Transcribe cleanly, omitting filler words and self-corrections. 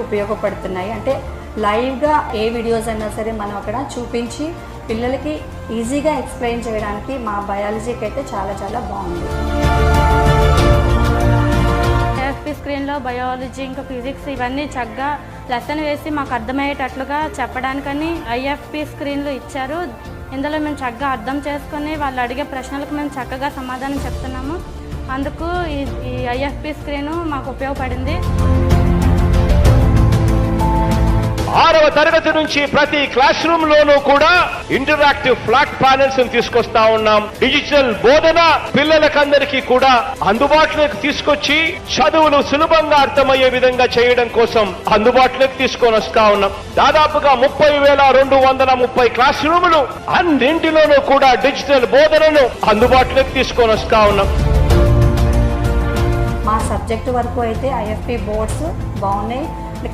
ఉపయోగపడుతున్నాయి. అంటే లైవ్గా ఏ వీడియోస్ అయినా సరే మనం అక్కడ చూపించి పిల్లలకి ఈజీగా ఎక్స్ప్లెయిన్ చేయడానికి మా బయాలజీకి అయితే చాలా చాలా బాగుంది. AFP స్క్రీన్లో బయాలజీ ఇంకా ఫిజిక్స్ ఇవన్నీ చక్కగా లెసన్ వేసి మాకు అర్థమయ్యేటట్లుగా చెప్పడానికని IFP స్క్రీన్లు ఇచ్చారు. ఇందులో మేము చక్కగా అర్థం చేసుకొని వాళ్ళు అడిగే ప్రశ్నలకు మేము చక్కగా సమాధానం చెప్తున్నాము. అందుకు ఈ IFP స్క్రీను మాకు ఉపయోగపడింది. 6వ తరగతి నుంచి ప్రతి క్లాస్ రూమ్ లోనూ కూడా ఇంటరాక్టివ్ ఫ్లాట్ ప్యానెల్స్ తీసుకొస్తా ఉన్నాం. డిజిటల్ బోధన పిల్లలకందరికీ కూడా అందుబాటులోకి తీసుకొచ్చి చదువులు సులభంగా అర్థమయ్యే విధంగా చేయడం కోసం అందుబాటులోకి తీసుకొని వస్తా ఉన్నాం. దాదాపుగా 30,230 క్లాస్ రూములు అన్నింటిలోనూ కూడా డిజిటల్ బోధనను అందుబాటులోకి తీసుకొని వస్తా ఉన్నాం. మా సబ్జెక్టు వరకు అయితే IFP బోర్డ్స్ బాగున్నాయి.